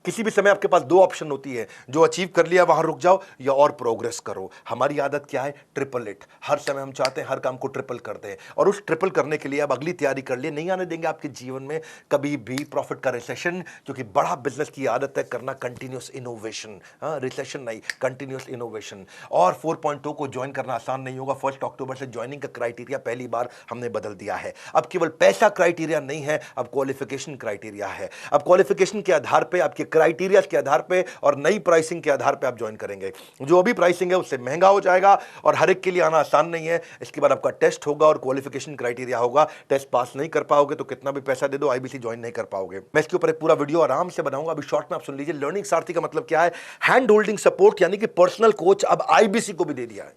किसी भी समय आपके पास दो ऑप्शन होती है, जो अचीव कर लिया वहां रुक जाओ या और प्रोग्रेस करो। हमारी आदत क्या है? Triple it. हर समय हम चाहते हैं हर काम को ट्रिपल कर दें, और उस ट्रिपल करने के लिए अब अगली तैयारी कर लिए। नहीं आने देंगे आपके जीवन में कभी भी प्रॉफिट का रिसेशन, क्योंकि बड़ा बिजनेस की आदत है करना कंटिन्यूस इनोवेशन। हाँ, रिसेशन नहीं, कंटिन्यूस इनोवेशन। और 4.0 को ज्वाइन करना आसान नहीं होगा। 1 अक्टूबर से ज्वाइनिंग का क्राइटेरिया पहली बार हमने बदल दिया है। अब केवल पैसा क्राइटेरिया नहीं है, अब क्वालिफिकेशन क्राइटेरिया है। अब क्वालिफिकेशन के आधार पर, आपके क्राइटेरिया के आधार पे और नई प्राइसिंग के आधार पे आप ज्वाइन करेंगे। जो अभी प्राइसिंग है उससे महंगा हो जाएगा, और हर एक के लिए आना आसान नहीं है। इसके बाद आपका टेस्ट होगा और क्वालिफिकेशन क्राइटेरिया होगा। टेस्ट पास नहीं कर पाओगे तो कितना भी पैसा दे दो, आईबीसी ज्वाइन नहीं कर पाओगे। मैं इसके ऊपर एक पूरा वीडियो आराम से बनाऊंगा, अभी शॉर्ट में आप सुन लीजिए। लर्निंग सारथी का मतलब क्या है? हैंड होल्डिंग सपोर्ट, यानी कि पर्सनल कोच अब आईबीसी को भी दे दिया है।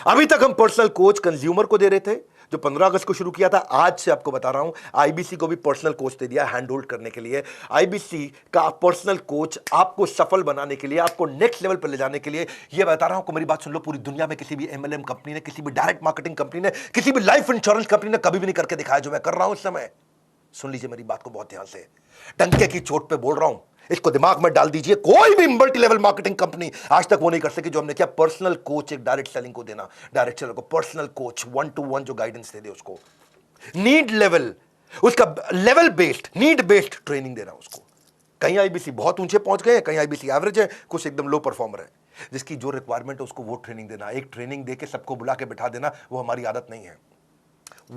अभी तक हम पर्सनल कोच कंज्यूमर को दे रहे थे, जो 15 अगस्त को शुरू किया था। आज से आपको बता रहा हूं, आईबीसी को भी पर्सनल कोच दे दिया हैंड होल्ड करने के लिए। आईबीसी का पर्सनल कोच आपको सफल बनाने के लिए, आपको नेक्स्ट लेवल पर ले जाने के लिए। यह बता रहा हूं, मेरी बात सुन लो, पूरी दुनिया में किसी भी एमएलएम कंपनी ने, किसी भी डायरेक्ट मार्केटिंग कंपनी ने, किसी भी लाइफ इंश्योरेंस कंपनी ने कभी भी नहीं करके दिखाया जो मैं कर रहा हूं इस समय। सुन लीजिए मेरी बात को बहुत ध्यान से, डंके की चोट पे बोल रहा हूं, इसको दिमाग में डाल दीजिए। कोई भी मल्टी लेवल मार्केटिंग कंपनी आज तक वो नहीं कर सकी जो हमने किया। पर्सनल कोच, एक डायरेक्ट सेलिंग को देना, डायरेक्ट सेलर को पर्सनल कोच 1-to-1 जो गाइडेंस दे दे उसको। नीड लेवल, उसका level based, need based training देना उसको। कहीं आईबीसी बहुत ऊंचे पहुंच गए, कहीं आईबीसी एवरेज है, कुछ एकदम लो परफॉर्मर है। जिसकी जो रिक्वायरमेंट है उसको वो ट्रेनिंग देना। एक ट्रेनिंग देके सबको बुला के बिठा देना, वो हमारी आदत नहीं है।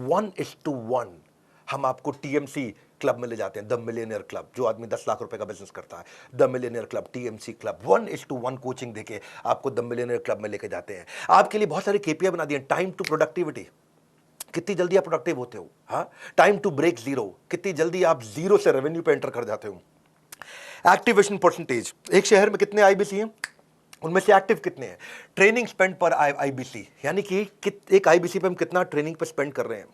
1:1 हम आपको टीएमसी क्लब में ले जाते हैं, द मिलियनियर क्लब। जो आदमी 10 लाख रुपए का बिजनेस करता है, the millionaire club, TMC club, 1:1 coaching देके आपको द मिलियनियर क्लब में लेके जाते हैं। आपके लिए बहुत सारी केपीआई बना दिए। टाइम टू प्रोडक्टिविटी, कितनी जल्दी आप प्रोडक्टिव होते हो। हाँ, टाइम टू ब्रेक जीरो, कितनी जल्दी आप जीरो से रेवेन्यू पे एंटर कर जाते हो। एक्टिवेशन परसेंटेज, एक शहर में कितने आईबीसी हैं, उनमें से एक्टिव कितने हैं। ट्रेनिंग स्पेंड पर आईबीसी, यानी कि एक आईबीसी पे हम कितना ट्रेनिंग पे स्पेंड कर रहे हैं।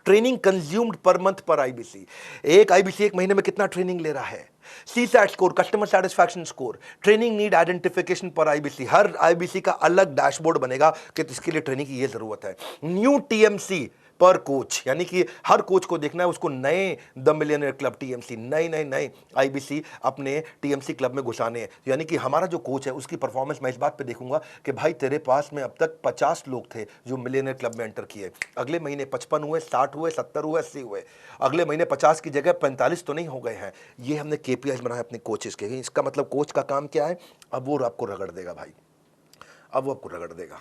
ट्रेनिंग कंज्यूम्ड पर मंथ पर आईबीसी, एक आईबीसी एक महीने में कितना ट्रेनिंग ले रहा है। CSAT score, customer satisfaction score, training need identification पर आईबीसी। हर आईबीसी का अलग डैशबोर्ड बनेगा कि इसके लिए ट्रेनिंग की ये जरूरत है। न्यू टीएमसी पर कोच, यानी कि हर कोच को देखना है उसको नए द मिलियनियर क्लब टीएमसी, नए नए नए आईबीसी अपने टीएमसी क्लब में घुसाने हैं। यानी कि हमारा जो कोच है उसकी परफॉर्मेंस मैं इस बात पे देखूंगा कि भाई तेरे पास में अब तक 50 लोग थे जो मिलियनियर क्लब में एंटर किए, अगले महीने 55 हुए, 60 हुए, 70 हुए, 80 हुए, अगले महीने 50 की जगह 45 तो नहीं हो गए हैं। ये हमने केपीआई बनाया अपने कोचेस के। इसका मतलब कोच का काम क्या है? अब वो आपको रगड़ देगा भाई, अब वो आपको रगड़ देगा।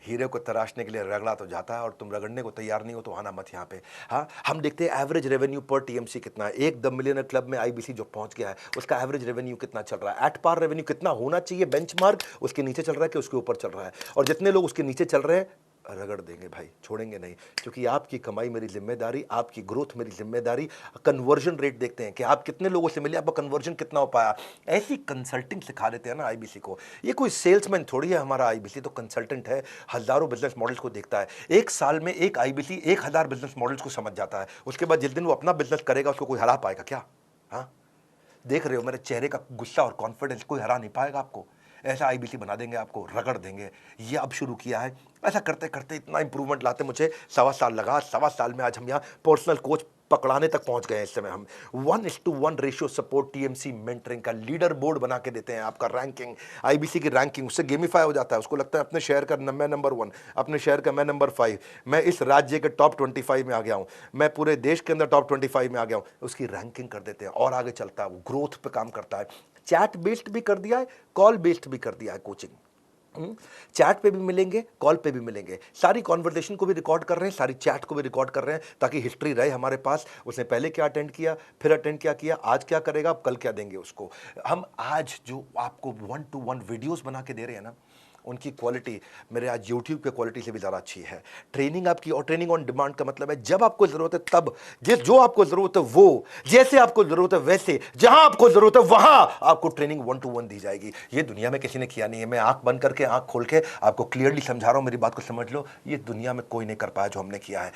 हीरे को तराशने के लिए रगड़ा तो जाता है, और तुम रगड़ने को तैयार नहीं हो तो आना मत यहाँ पे। हाँ, हम देखते हैं एवरेज रेवेन्यू पर टीएमसी कितना है। एक द मिलियनर क्लब में आईबीसी जो पहुंच गया है उसका एवरेज रेवेन्यू कितना चल रहा है। एट पार रेवेन्यू कितना होना चाहिए, बेंचमार्क उसके नीचे चल रहा है कि उसके ऊपर चल रहा है। और जितने लोग उसके नीचे चल रहे हैं रगड़ देंगे भाई, छोड़ेंगे नहीं, क्योंकि आपकी कमाई मेरी जिम्मेदारी, आपकी ग्रोथ मेरी जिम्मेदारी। कन्वर्जन रेट देखते हैं कि आप कितने लोगों से मिले, आपका कन्वर्जन कितना हो पाया। ऐसी कंसल्टिंग सिखा देते हैं ना आईबीसी को। ये कोई सेल्समैन थोड़ी है हमारा आईबीसी, तो कंसल्टेंट है। हजारों बिजनेस मॉडल्स को देखता है। एक साल में एक आईबीसी 1000 बिजनेस मॉडल्स को समझ जाता है। उसके बाद जिस दिन वो अपना बिजनेस करेगा उसको कोई हरा पाएगा क्या? हाँ, देख रहे हो मेरे चेहरे का गुस्सा और कॉन्फिडेंस, कोई हरा नहीं पाएगा आपको। ऐसा आईबीसी बना देंगे आपको, रगड़ देंगे। ये अब शुरू किया है। ऐसा करते करते इतना इंप्रूवमेंट लाते मुझे 1.25 साल लगा। 1.25 साल में आज हम यहाँ पर्सनल कोच पकड़ाने तक पहुंच गए हैं। इस समय हम 1:1 रेशियो सपोर्ट टीएमसी मेंटरिंग का लीडर बोर्ड बना के देते हैं। आपका रैंकिंग, आईबीसी की रैंकिंग उससे गेमिफाई हो जाता है। उसको लगता है अपने शहर का मैं नंबर 1, अपने शहर का मैं नंबर 5, मैं इस राज्य के टॉप 25 में आ गया हूं, मैं पूरे देश के अंदर टॉप 25 में आ गया हूं। उसकी रैंकिंग कर देते हैं और आगे चलता है, वो ग्रोथ पे काम करता है। चैट बेस्ड भी कर दिया है, कॉल बेस्ड भी कर दिया है कोचिंग। चैट पे भी मिलेंगे, कॉल पे भी मिलेंगे। सारी कॉन्वर्सेशन को भी रिकॉर्ड कर रहे हैं, सारी चैट को भी रिकॉर्ड कर रहे हैं, ताकि हिस्ट्री रहे हमारे पास। उसने पहले क्या अटेंड किया, फिर अटेंड क्या किया, आज क्या करेगा, अब कल क्या देंगे उसको। हम आज जो आपको 1-to-1 वीडियोस बना के दे रहे हैं ना, उनकी क्वालिटी मेरे आज यूट्यूब के क्वालिटी से भी ज़्यादा अच्छी है। ट्रेनिंग आपकी, और ट्रेनिंग ऑन डिमांड का मतलब है जब आपको ज़रूरत है तब, जो आपको ज़रूरत है वो, जैसे आपको ज़रूरत है वैसे, जहां आपको ज़रूरत है वहां आपको ट्रेनिंग 1-to-1 दी जाएगी। ये दुनिया में किसी ने किया नहीं है। मैं आंख बंद करके, आंख खोल के आपको क्लियरली समझा रहा हूं, मेरी बात को समझ लो। ये दुनिया में कोई नहीं कर पाया जो हमने किया है।